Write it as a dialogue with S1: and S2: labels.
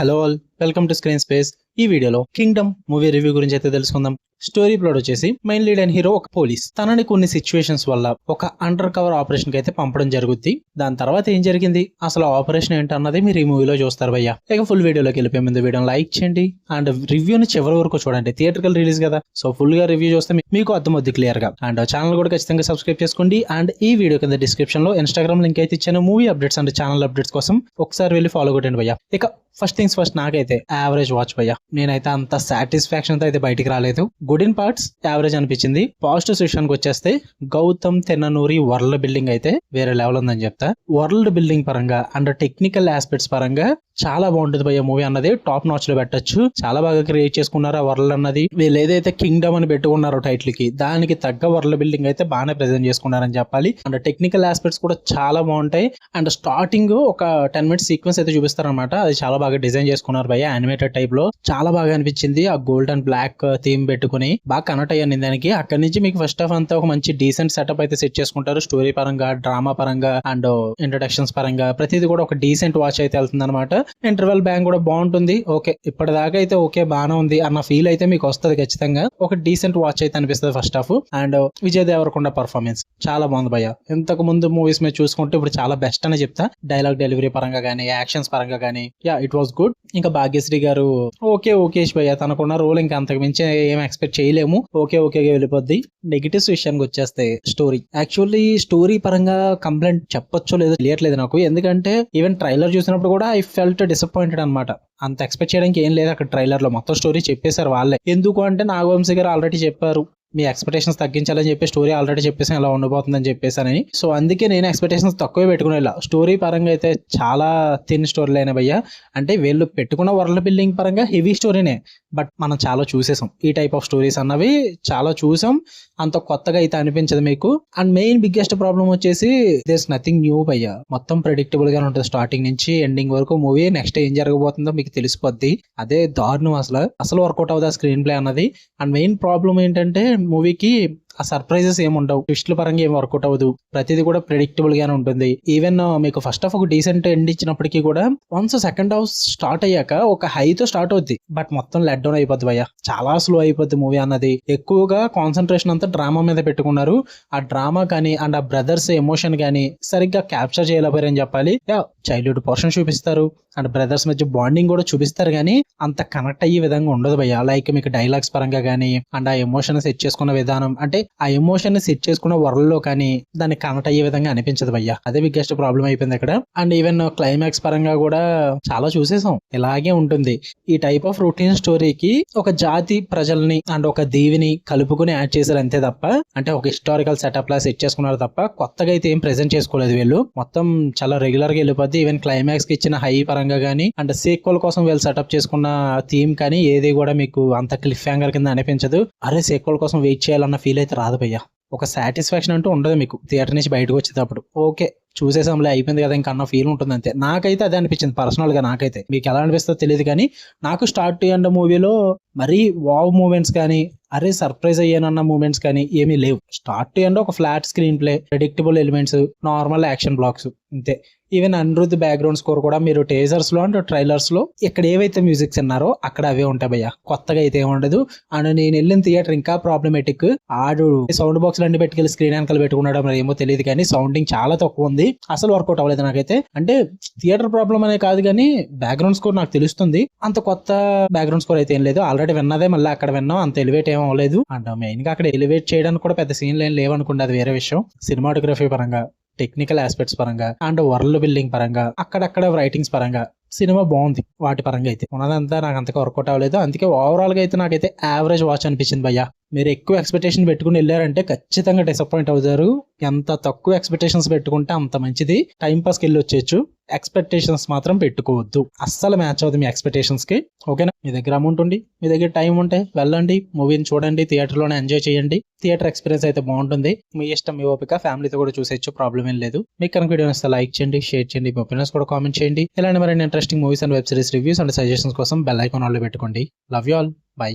S1: Hello all, welcome to screen space. ఈ వీడియోలో Kingdom movie review గురించి అయితే తెలుసుకుందాం. స్టోరీ ప్లాట్ వచ్చేసి మెయిన్ లీడ్ అండ్ హీరో ఒక పోలీస్ తనని కొన్ని సిచ్యువేషన్స్ వల్ల ఒక అండర్ కవర్ ఆపరేషన్ కి అయితే పంపడం జరుగుద్ది. దాని తర్వాత ఏం జరిగింది, అసలు ఆపరేషన్ ఏంటన్నది మీరు ఈ మూవీలో చూస్తారు భయ్య. ఇక ఫుల్ వీడియోలోకి వెళ్ళిపోయే ముందు వీడియోని లైక్ చేయండి అండ్ రివ్యూని చివరి వరకు చూడండి. థియేటర్కల్ రిలీజ్ కదా, సో ఫుల్ గా రివ్యూ చూస్తే మీకు అర్థమవుద్ది క్లియర్ గా. అండ్ ఛానల్ కూడా ఖచ్చితంగా సబ్స్క్రైబ్ చేసుకోండి. అండ్ ఈ వీడియో కింద డిస్క్రిప్షన్ లో ఇన్స్టాగ్రామ్ లింక్ అయితే ఇచ్చాను. Movie updates and channel updates కోసం ఒకసారి వెళ్ళి ఫాలో కొట్టండి భయ్య. ఇక ఫస్ట్ థింగ్స్ ఫస్ట్, నాకైతే యావరేజ్ వాచ్ భయ్య. నేనైతే అంత సాటిస్ఫాక్షన్ తో అయితే బయటికి రాలేదు. గుడ్ ఇన్ పార్ట్స్, యావరేజ్ అనిపించింది. పాజిటివ్ విషయానికి వచ్చేస్తే గౌతమ్ తెన్ననూరి వరల్డ్ బిల్డింగ్ అయితే వేరే లెవెల్ ఉందని చెప్తా. వరల్డ్ బిల్డింగ్ పరంగా అండ్ టెక్నికల్ ఆస్పెక్ట్స్ పరంగా చాలా బాగుంటుంది భయ్య. మూవీ అన్నది టాప్ నాచ్ లో పెట్టచ్చు. చాలా బాగా క్రియేట్ చేసుకున్నారు ఆ వరల్డ్ అన్నది. వీళ్ళు ఏదైతే కింగ్డమ్ అని పెట్టుకున్నారో టైటిల్ కి, దానికి తగ్గ వరల్డ్ బిల్డింగ్ అయితే బాగానే ప్రెజెంట్ చేసుకున్నారని చెప్పాలి. అండ్ టెక్నికల్ ఆస్పెక్ట్స్ కూడా చాలా బాగుంటాయి. అండ్ స్టార్టింగ్ ఒక 10 minutes సీక్వెన్స్ అయితే చూపిస్తారనమాట. అది చాలా బాగా డిజైన్ చేసుకున్నారు భయ్య, యానిమేటెడ్ టైప్ లో. చాలా బాగా అనిపించింది. ఆ గోల్డ్ అండ్ బ్లాక్ థీమ్ పెట్టుకుని బాగా కనెక్ట్ అయ్యాను దానికి. అక్కడి నుంచి మీకు ఫస్ట్ హాఫ్ అంతా ఒక మంచి డీసెంట్ సెటప్ అయితే సెట్ చేసుకుంటారు. స్టోరీ పరంగా, డ్రామా పరంగా అండ్ ఇంట్రొడక్షన్స్ పరంగా ప్రతిదీ కూడా ఒక డీసెంట్ వాచ్ అయితే వెళ్తుంది అనమాట. ఇంటర్వెల్ బ్యాంక్ కూడా బాగుంటుంది. ఓకే, ఇప్పటిదాకా అయితే ఓకే బాగానే ఉంది అన్న ఫీల్ అయితే మీకు వస్తుంది ఖచ్చితంగా. ఒక డీసెంట్ వాచ్ అయితే అనిపిస్తుంది first half. And Vijay Deverakonda performance చాలా బాగుంది భయ్య. ఇంతకు ముందు మూవీస్ మీద చూసుకుంటే ఇప్పుడు చాలా బెస్ట్ అని చెప్తా. డైలాగ్ డెలివరీ పరంగా గానీ, యాక్షన్స్ పరంగా గానీ, యా ఇట్ వాస్ గుడ్. ఇంకా భాగ్యశ్రీ గారు ఓకేష్ భయ్య, తనకున్న రోల్ ఇంకా అంతకు మించి ఏం ఎక్స్పెక్ట్ చేయలేము. ఓకే వెళ్ళిపోద్ది. నెగిటివ్స్ విషయానికి వచ్చేస్తే స్టోరీ. యాక్చువల్లీ స్టోరీ పరంగా కంప్లైంట్ చెప్పొచ్చో లేదో తెలియట్లేదు నాకు. ఎందుకంటే ఈవెన్ ట్రైలర్ చూసినప్పుడు కూడా ఐ ఫెల్ట్ డిసప్పాయింటెడ్ అనమాట. అంత ఎక్స్పెక్ట్ చేయడానికి ఏం లేదు అక్కడ ట్రైలర్ లో. మొత్తం స్టోరీ చెప్పేశారు వాళ్ళే. ఎందుకు అంటే నాగవంశీ గారు ఆల్రెడీ చెప్పారు, మీ ఎక్స్పెక్టేషన్స్ తగ్గించాలని చెప్పి స్టోరీ ఆల్రెడీ చెప్పేసి ఎలా ఉండిపోతుందని చెప్పేసానని. సో అందుకే నేను ఎక్స్పెక్టేషన్స్ తక్కువే పెట్టుకునే. స్టోరీ పరంగా అయితే చాలా థిన్ స్టోరీలు అయినా భయ్య. అంటే వీళ్ళు పెట్టుకున్న వరల్డ్ బిల్డింగ్ పరంగా హెవీ స్టోరీనే, బట్ మనం చాలా చూసేసాం. ఈ టైప్ ఆఫ్ స్టోరీస్ అన్నవి చాలా చూసాం. అంత కొత్తగా అయితే అనిపించదు మీకు. అండ్ మెయిన్ బిగ్గెస్ట్ ప్రాబ్లం వచ్చేసి దేర్స్ నథింగ్ న్యూ భయ్య. మొత్తం ప్రెడిక్టబుల్ గా ఉంటుంది స్టార్టింగ్ నుంచి ఎండింగ్ వరకు. మూవీ నెక్స్ట్ ఏం జరగబోతుందో మీకు తెలిసిపోద్ది. అదే దారుణం. అసలు వర్కౌట్ అవుతుంది స్క్రీన్ ప్లే అన్నది. అండ్ మెయిన్ ప్రాబ్లం ఏంటంటే మూవీకి ఆ సర్ప్రైజెస్ ఏముండవు. ట్విస్ట్ల పరంగా ఏం వర్కౌట్ అవ్వదు. ప్రతిదీ కూడా ప్రెడిక్టబుల్ గానే ఉంటుంది. ఈవెన్ మీకు ఫస్ట్ హాఫ్ ఒక డీసెంట్ ఎండ్ ఇచ్చినప్పటికీ కూడా వన్స్ సెకండ్ హాఫ్ స్టార్ట్ అయ్యాక ఒక హైతో స్టార్ట్ అవుద్ది, బట్ మొత్తం లెట్ డౌన్ అయిపోద్ది భయ్య. చాలా స్లో అయిపోద్ది మూవీ అన్నది. ఎక్కువగా కాన్సన్ట్రేషన్ అంతా డ్రామా మీద పెట్టుకున్నారు. ఆ డ్రామా కానీ అండ్ ఆ బ్రదర్స్ ఎమోషన్ కానీ సరిగ్గా క్యాప్చర్ చేయలేకపోయారని చెప్పాలి. చైల్డ్హుడ్ పోర్షన్ చూపిస్తారు అండ్ బ్రదర్స్ మధ్య బాండింగ్ కూడా చూపిస్తారు, కానీ అంత కనెక్ట్ అయ్యే విధంగా ఉండదు భయ్య. లైక్ మీకు డైలాగ్స్ పరంగా కానీ అండ్ ఆ ఎమోషన్ సెట్ చేసుకున్న విధానం, అంటే ఆ ఎమోషన్ ని సెట్ చేసుకున్న వరల్డ్ లో కానీ దాన్ని కనెక్ట్ అయ్యే విధంగా అనిపించదు భయ్య. అదే బిగ్గెస్ట్ ప్రాబ్లం అయిపోయింది ఇక్కడ. అండ్ ఈవెన్ క్లైమాక్స్ పరంగా కూడా చాలా చూసేసాం. ఇలాగే ఉంటుంది. ఈ టైప్ ఆఫ్ రొటీన్ స్టోరీకి ఒక జాతి ప్రజల్ని అండ్ ఒక దీవిని కలుపుకుని యాడ్ చేశారు అంతే తప్ప, అంటే ఒక హిస్టారికల్ సెటప్ లా సెట్ చేసుకున్నారు తప్ప కొత్తగా అయితే ఏం ప్రెజెంట్ చేసుకోలేదు వీళ్ళు. మొత్తం చాలా రెగ్యులర్ గా వెళ్ళిపోద్ది. ఈవెన్ క్లైమాక్స్ కి ఇచ్చిన హై పరంగా కానీ అండ్ సీక్వెల్ కోసం వీళ్ళు సెటప్ చేసుకున్న థీమ్ కానీ ఏది కూడా మీకు అంత క్లిఫ్ హ్యాంగర్ కింద అనిపించదు. అరే సీక్వెల్ కోసం వెయిట్ చేయాలన్న ఫీల్ అయితే రాదు భయ్య. ఒక సాటిస్ఫాక్షన్ అంటూ ఉండదు మీకు థియేటర్ నుంచి బయటకు వచ్చేటప్పుడు. ఓకే చూసేసాంలే అయిపోయింది కదా ఇంకా అన్న ఫీల్ ఉంటుంది అంతే. నాకైతే అదే అనిపించింది పర్సనల్ గా. నాకైతే మీకు ఎలా అనిపిస్తుందో తెలియదు, కానీ నాకు స్టార్ట్ టు ఎండ్ మూవీలో మరీ వావ్ మూమెంట్స్ కానీ అరే సర్ప్రైజ్ అయ్యానన్న మూమెంట్స్ కానీ ఏమీ లేవు. స్టార్ట్ టు ఎండ్ ఒక flat screen play, predictable elements, normal action blocks అంతే. ఈవెన్ అనిరుద్ధ్ బ్యాక్గ్రౌండ్ స్కోర్ కూడా మీరు టేజర్స్ లో అండ్ ట్రైలర్స్ లో ఇక్కడ ఏవైతే మ్యూజిక్స్ విన్నారో అక్కడ అవే ఉంటాయి భయ్య. కొత్తగా అయితే ఏముండదు. అండ్ నేను వెళ్ళిన థియేటర్ ఇంకా ప్రాబ్లమేటిక్. ఆడు సౌండ్ బాక్స్ అన్ని పెట్టుకెళ్ళి స్క్రీన్ వెనకాల పెట్టుకున్నాడు మరి ఏమో తెలియదు, కానీ సౌండింగ్ చాలా తక్కువ ఉంది. అసలు వర్కౌట్ అవ్వలేదు నాకైతే. అంటే థియేటర్ ప్రాబ్లం అనే కాదు, కానీ బ్యాక్గ్రౌండ్ స్కోర్ నాకు తెలుస్తుంది. అంత కొత్త బ్యాక్గ్రౌండ్ స్కోర్ అయితే ఏం లేదు. ఆల్రెడీ విన్నదే మళ్ళీ అక్కడ విన్నాం. అంత ఎలివేట్ ఏం అవ్వలేదు. అండ్ మెయిన్ గా అక్కడ ఎలివేట్ చేయడానికి కూడా పెద్ద సీన్లు ఏం లేవనుకుంటే అది వేరే విషయం. సినిమాటోగ్రఫీ పరంగా, టెక్నికల్ ఆస్పెక్ట్స్ పరంగా అండ్ వరల్డ్ బిల్డింగ్ పరంగా, అక్కడక్కడ రైటింగ్స్ పరంగా సినిమా బాగుంది. వాటి పరంగా అయితే ఉన్నదంతా నాకు అంతగా వర్కౌట్ అవ్వలేదు. అందుకే ఓవరాల్ గా అయితే నాకైతే యావరేజ్ వాచ్ అనిపించింది భయ్య. మీరు ఎక్కువ ఎక్స్పెక్టేషన్ పెట్టుకుని వెళ్ళారంటే ఖచ్చితంగా డిసప్పాయింట్ అవుతారు. ఎంత తక్కువ ఎక్స్పెక్టేషన్స్ పెట్టుకుంటే అంత మంచిది. టైం పాస్ కి వెళ్ళి వచ్చేయచ్చు. ఎక్స్పెక్టేషన్స్ మాత్రం పెట్టుకోవద్దు. అస్సలు మ్యాచ్ అవుతుంది మీ ఎక్స్పెక్టేషన్స్ కి. ఓకేనా? మీ దగ్గర అమౌంట్ ఉండి మీ దగ్గర టైం ఉంటే వెళ్ళండి, మూవీని చూడండి, థియేటర్ లోనే ఎంజాయ్ చేయండి. థియేటర్ ఎక్స్పీరియన్స్ అయితే బాగుంటుంది. మీ ఇష్టం, మీ ఓపిక, ఫ్యామిలీతో కూడా చూసేయచ్చు, ప్రాబ్లం ఏం లేదు. మీకు కనుక వీడియో నచ్చితే లైక్ చేయండి, షేర్ చేయండి, మీ ఒపీనియన్స్ కూడా కామెంట్ చేయండి. ఇలాంటి మరిన్ని interesting movies and web series reviews and suggestions కోసం బెల్ ఐకాన్ ఆన్ లో పెట్టుకోండి. Love you all, by.